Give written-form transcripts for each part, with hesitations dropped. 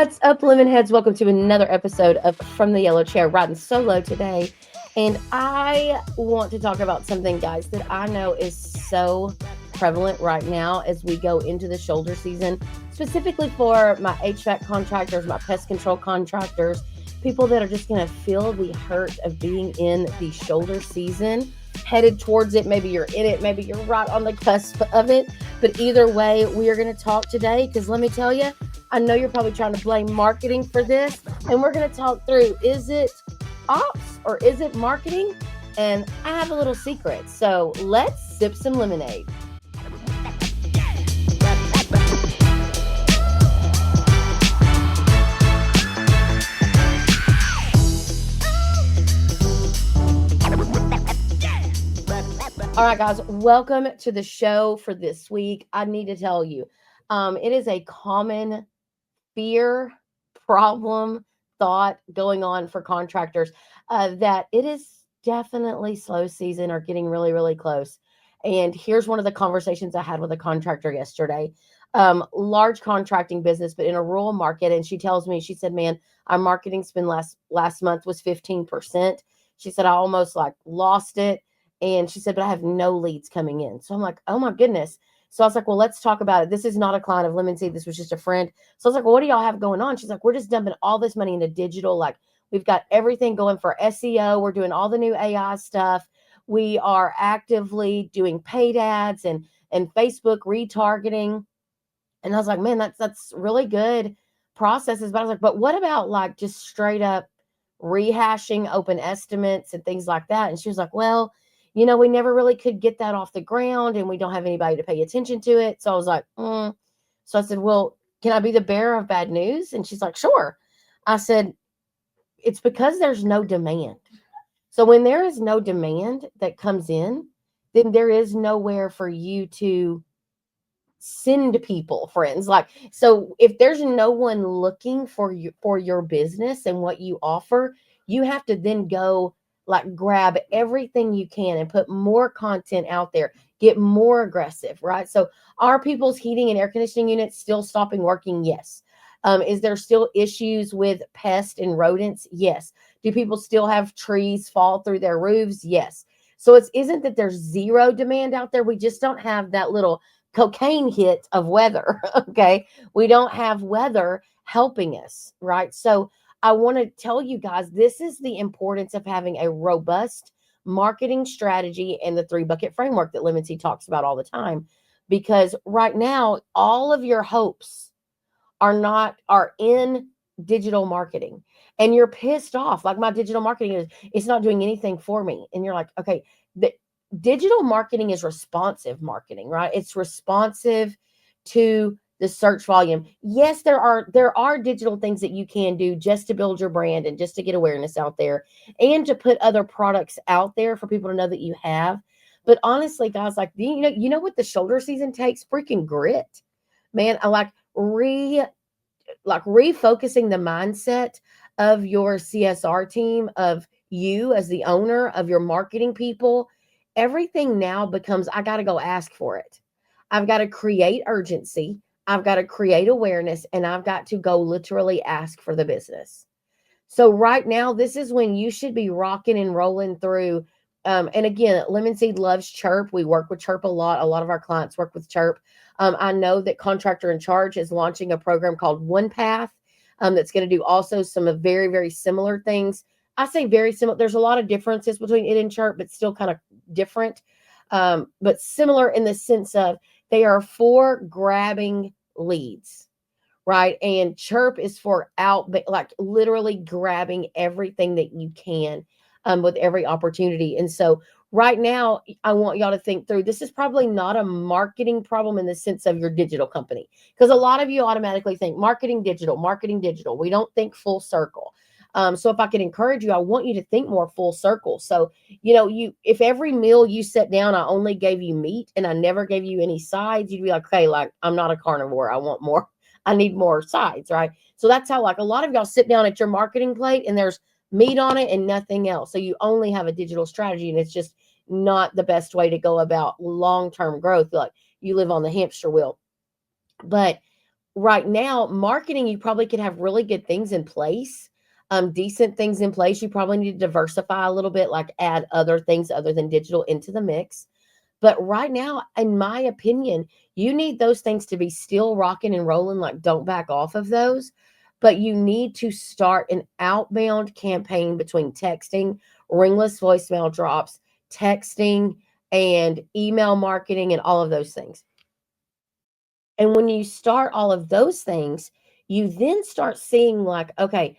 What's up, Lemonheads? Welcome to another episode of From the Yellow Chair, riding solo today. And I want to talk about something, guys, that I know is so prevalent right now as we go into the shoulder season, specifically for my HVAC contractors, my pest control contractors, people that are just going to feel the hurt of being in the shoulder season, headed towards it. Maybe you're in it, maybe you're right on the cusp of it. But either way, we are going to talk today because let me tell you, I know you're probably trying to blame marketing for this, and we're going to talk through, is it ops or is it marketing? And I have a little secret. So let's sip some lemonade. All right, guys, welcome to the show for this week. I need to tell you, it is a common fear, problem, thought going on for contractors that it is definitely slow season or getting really, really close. And here's one of the conversations I had with a contractor yesterday. Large contracting business, but in a rural market. And she tells me, she said, man, our marketing spend last month was 15%. She said, I almost like lost it. And she said, but I have no leads coming in. So I'm like, oh my goodness. So I was like, well, let's talk about it. This is not a client of Lemon Seed. This was just a friend. So I was like, well, what do y'all have going on? She's like, we're just dumping all this money into digital. Like we've got everything going for SEO. We're doing all the new AI stuff. We are actively doing paid ads and Facebook retargeting. And I was like, man, that's really good processes. But I was like, but what about like just straight up rehashing open estimates and things like that? And she was like, well, we never really could get that off the ground and we don't have anybody to pay attention to it. So I was like, So I said, well, can I be the bearer of bad news? And she's like, sure. I said, it's because there's no demand. So when there is no demand that comes in, then there is nowhere for you to send people, friends. Like, so if there's no one looking for your business and what you offer, you have to then go like grab everything you can and put more content out there, get more aggressive, right? So are people's heating and air conditioning units still stopping working? Yes. Is there still issues with pests and rodents? Yes. Do people still have trees fall through their roofs? Yes. So it isn't that there's zero demand out there. We just don't have that little cocaine hit of weather. Okay. We don't have weather helping us, right? So I want to tell you guys, this is the importance of having a robust marketing strategy and the 3-bucket framework that Lemon Tea talks about all the time. Because right now, all of your hopes are in digital marketing, and you're pissed off. Like my digital marketing it's not doing anything for me. And you're like, okay, the digital marketing is responsive marketing, right? It's responsive to the search volume. Yes, there are digital things that you can do just to build your brand and just to get awareness out there and to put other products out there for people to know that you have. But honestly, guys, like you know what the shoulder season takes? Freaking grit. Man, I like refocusing the mindset of your CSR team, of you as the owner, of your marketing people. Everything now becomes, I got to go ask for it. I've got to create urgency. I've got to create awareness, and I've got to go literally ask for the business. So right now, this is when you should be rocking and rolling through. And again, Lemon Seed loves Chirp. We work with Chirp a lot. A lot of our clients work with Chirp. I know that Contractor in Charge is launching a program called One Path that's going to do also some of very, very similar things. I say very similar. There's a lot of differences between it and Chirp, but still kind of different, but similar in the sense of they are for grabbing leads, right? And Chirp is for like literally grabbing everything that you can with every opportunity. And so right now, I want y'all to think through, this is probably not a marketing problem in the sense of your digital company, because a lot of you automatically think marketing digital. We don't think full circle. So if I could encourage you, I want you to think more full circle. So, if every meal you set down, I only gave you meat and I never gave you any sides, you'd be like, okay, like I'm not a carnivore. I want more. I need more sides, right? So that's how like a lot of y'all sit down at your marketing plate and there's meat on it and nothing else. So you only have a digital strategy, and it's just not the best way to go about long-term growth. Like you live on the hamster wheel. But right now, marketing, you probably could have really good things in place, decent things in place. You probably need to diversify a little bit, like add other things other than digital into the mix. But right now, in my opinion, you need those things to be still rocking and rolling, like don't back off of those. But you need to start an outbound campaign between texting, ringless voicemail drops, texting, and email marketing, and all of those things. And when you start all of those things, you then start seeing like, okay,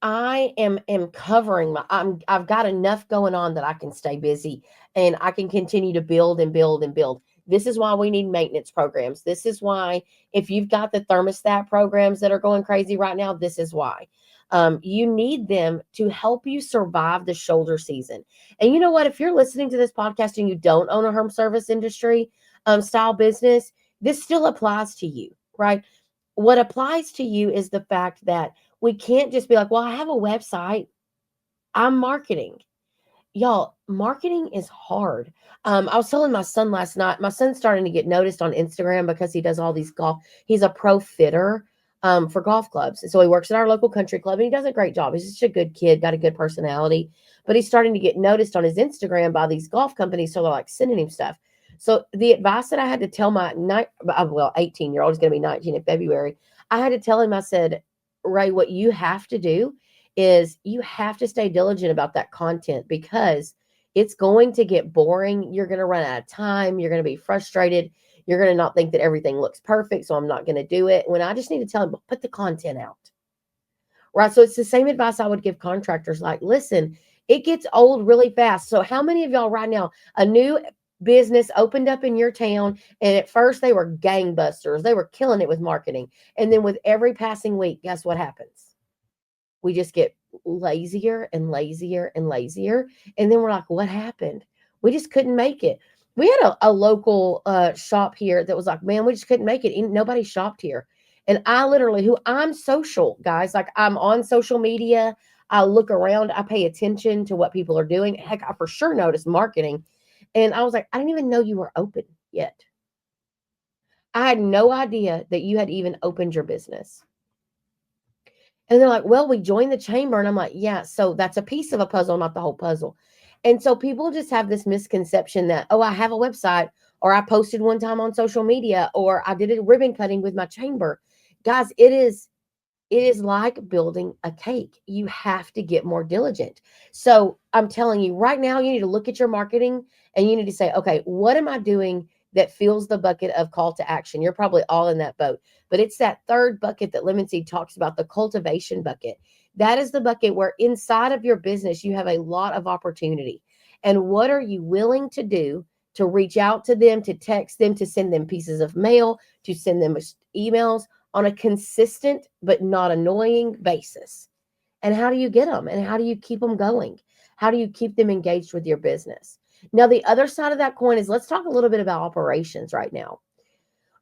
I am covering I've got enough going on that I can stay busy and I can continue to build and build and build. This is why we need maintenance programs. This is why if you've got the thermostat programs that are going crazy right now, this is why. You need them to help you survive the shoulder season. And you know what? If you're listening to this podcast and you don't own a home service industry style business, this still applies to you, right? What applies to you is the fact that we can't just be like, well, I have a website, I'm marketing. Y'all, marketing is hard. I was telling my son last night, my son's starting to get noticed on Instagram because he does all these golf. He's a pro fitter for golf clubs. So he works at our local country club and he does a great job. He's just a good kid, got a good personality, but he's starting to get noticed on his Instagram by these golf companies. So they're like sending him stuff. So the advice that I had to tell my 18-year-old is going to be 19 in February. I had to tell him, I said, Ray, what you have to do is you have to stay diligent about that content because it's going to get boring. You're going to run out of time. You're going to be frustrated. You're going to not think that everything looks perfect. So I'm not going to do it. When I just need to tell them, put the content out. Right. So it's the same advice I would give contractors like, listen, it gets old really fast. So how many of y'all right now, a new business opened up in your town and at first they were gangbusters. They were killing it with marketing. And then with every passing week, guess what happens? We just get lazier and lazier and lazier. And then we're like, what happened? We just couldn't make it. We had a local shop here that was like, man, we just couldn't make it. Nobody shopped here. And I literally, who I'm social, guys, like I'm on social media. I look around, I pay attention to what people are doing. Heck, I for sure noticed marketing. And I was like, I didn't even know you were open yet. I had no idea that you had even opened your business. And they're like, well, we joined the chamber. And I'm like, yeah, so that's a piece of a puzzle, not the whole puzzle. And so people just have this misconception that, oh, I have a website, or I posted one time on social media, or I did a ribbon cutting with my chamber. Guys, it is like building a cake. You have to get more diligent. So I'm telling you right now, you need to look at your marketing and you need to say, okay, what am I doing that fills the bucket of call to action? You're probably all in that boat, but it's that third bucket that Lemon Seed talks about, the cultivation bucket. That is the bucket where inside of your business, you have a lot of opportunity. And what are you willing to do to reach out to them, to text them, to send them pieces of mail, to send them emails on a consistent but not annoying basis? And how do you get them? And how do you keep them going? How do you keep them engaged with your business? Now, the other side of that coin is, let's talk a little bit about operations right now,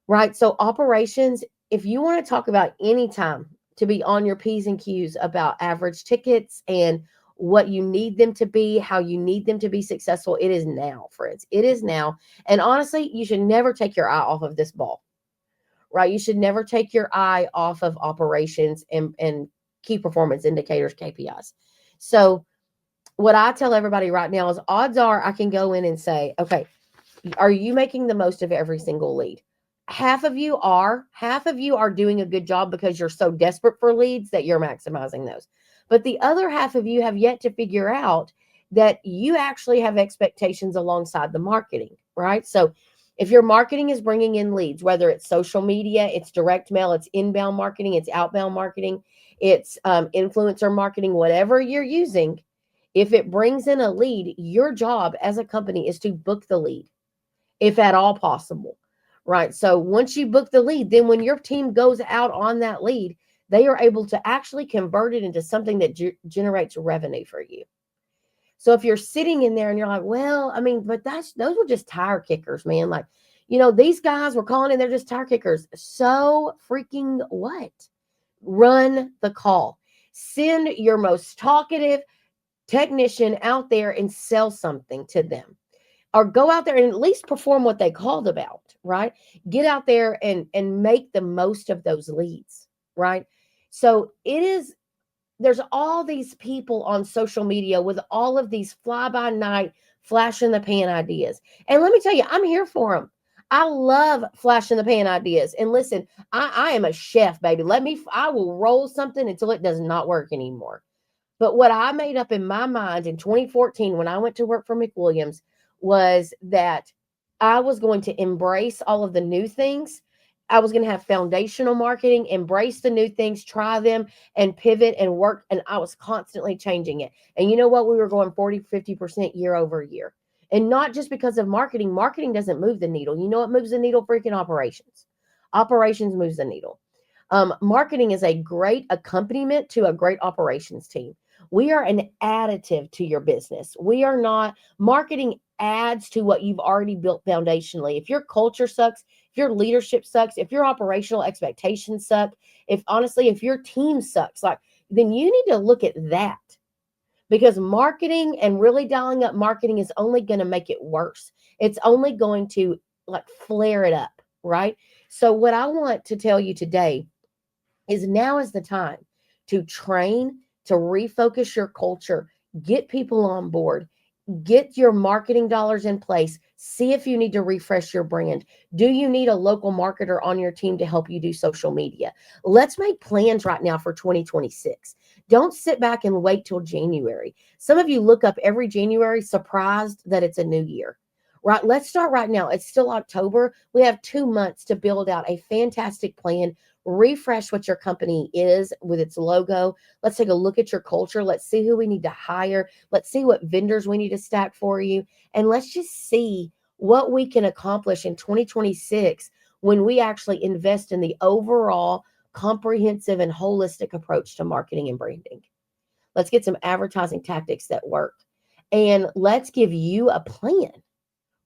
right? So operations, if you want to talk about any time to be on your P's and Q's about average tickets and what you need them to be, how you need them to be successful, it is now, friends. It is now. And honestly, you should never take your eye off of this ball, right? You should never take your eye off of operations and key performance indicators, KPIs. So what I tell everybody right now is, odds are I can go in and say, okay, are you making the most of every single lead? Half of you are doing a good job because you're so desperate for leads that you're maximizing those. But the other half of you have yet to figure out that you actually have expectations alongside the marketing, right? So if your marketing is bringing in leads, whether it's social media, it's direct mail, it's inbound marketing, it's outbound marketing, it's influencer marketing, whatever you're using, if it brings in a lead, your job as a company is to book the lead, if at all possible, right? So once you book the lead, then when your team goes out on that lead, they are able to actually convert it into something that generates revenue for you. So if you're sitting in there and you're like, well, I mean, but those were just tire kickers, man. Like, these guys were calling in, they're just tire kickers. So freaking what? Run the call. Send your most talkative technician out there and sell something to them. or go out there and at least perform what they called about, right? Get out there and make the most of those leads, right? So it is, there's all these people on social media with all of these fly by night, flash in the pan ideas. And let me tell you, I'm here for them. I love flash in the pan ideas. And listen, I am a chef, baby. I will roll something until it does not work anymore. But what I made up in my mind in 2014 when I went to work for McWilliams was that I was going to embrace all of the new things. I was going to have foundational marketing, embrace the new things, try them and pivot and work. And I was constantly changing it. And you know what? We were going 40, 50% year over year. And not just because of marketing. Marketing doesn't move the needle. You know what moves the needle? Freaking operations. Operations moves the needle. Marketing is a great accompaniment to a great operations team. We are an additive to your business. We are not, marketing adds to what you've already built foundationally. If your culture sucks, if your leadership sucks, if your operational expectations suck, if honestly, if your team sucks, like, then you need to look at that, because marketing and really dialing up marketing is only going to make it worse. It's only going to like flare it up, right? So what I want to tell you today is now is the time to train, to refocus your culture, get people on board, get your marketing dollars in place, see if you need to refresh your brand. Do you need a local marketer on your team to help you do social media? Let's make plans right now for 2026. Don't sit back and wait till January. Some of you look up every January surprised that it's a new year. Right, let's start right now. It's still October. We have 2 months to build out a fantastic plan, refresh what your company is with its logo. Let's take a look at your culture. Let's see who we need to hire. Let's see what vendors we need to stack for you. And let's just see what we can accomplish in 2026 when we actually invest in the overall comprehensive and holistic approach to marketing and branding. Let's get some advertising tactics that work. And let's give you a plan,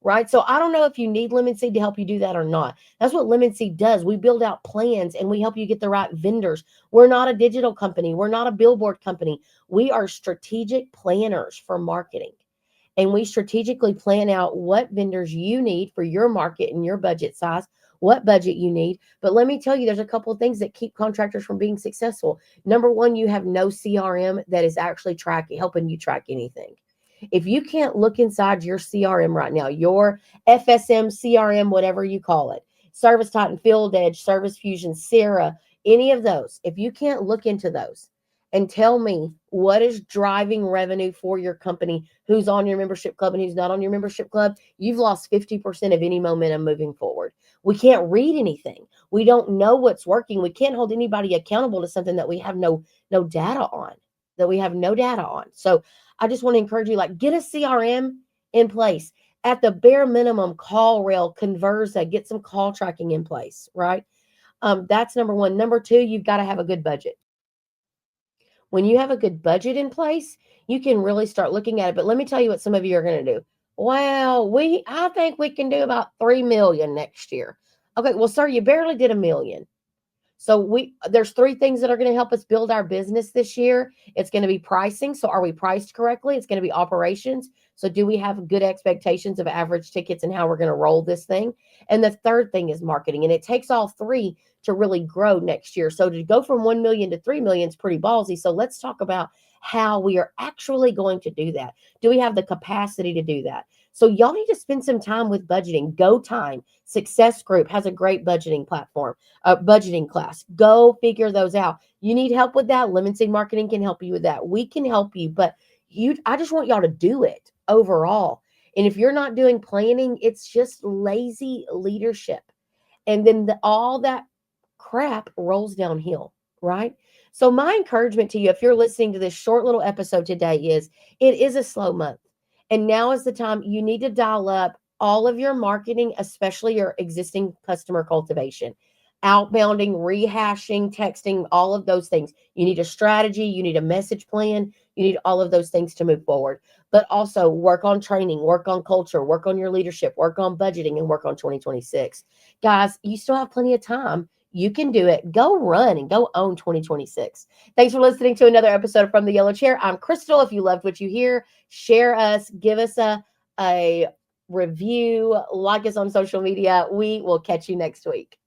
right? So I don't know if you need Lemon Seed to help you do that or not. That's what Lemon Seed does. We build out plans and we help you get the right vendors. We're not a digital company. We're not a billboard company. We are strategic planners for marketing. And we strategically plan out what vendors you need for your market and your budget size, what budget you need. But let me tell you, there's a couple of things that keep contractors from being successful. Number one, you have no CRM that is actually helping you track anything. If you can't look inside your CRM right now, your FSM, CRM, whatever you call it, Service Titan, Field Edge, Service Fusion, Sarah, any of those, if you can't look into those and tell me what is driving revenue for your company, who's on your membership club and who's not on your membership club, you've lost 50% of any momentum moving forward. We can't read anything. We don't know what's working. We can't hold anybody accountable to something that we have no data on, that we have no data on. So I just want to encourage you, like, get a CRM in place. At the bare minimum, call rail, Conversa, get some call tracking in place, right? That's number one. Number two, you've got to have a good budget. When you have a good budget in place, you can really start looking at it. But let me tell you what some of you are going to do. Well, I think we can do about 3 million next year. Okay, well, sir, you barely did 1 million. So there's three things that are going to help us build our business this year. It's going to be pricing. So are we priced correctly? It's going to be operations. So do we have good expectations of average tickets and how we're going to roll this thing? And the third thing is marketing. And it takes all three to really grow next year. So to go from 1 million to 3 million is pretty ballsy. So let's talk about how we are actually going to do that. Do we have the capacity to do that? So y'all need to spend some time with budgeting. Go Time Success Group has a great budgeting platform, budgeting class. Go figure those out. You need help with that? Lemon Seed Marketing can help you with that. We can help you, but I just want y'all to do it overall. And if you're not doing planning, it's just lazy leadership. And then all that crap rolls downhill, right? So my encouragement to you, if you're listening to this short little episode today, is it is a slow month. And now is the time you need to dial up all of your marketing, especially your existing customer cultivation, outbounding, rehashing, texting, all of those things. You need a strategy, you need a message plan, you need all of those things to move forward. But also work on training, work on culture, work on your leadership, work on budgeting, and work on 2026. Guys, you still have plenty of time. You can do it. Go run and go own 2026. Thanks for listening to another episode from the Yellow Chair. I'm Crystal. If you loved what you hear, share us, give us a review, like us on social media. We will catch you next week.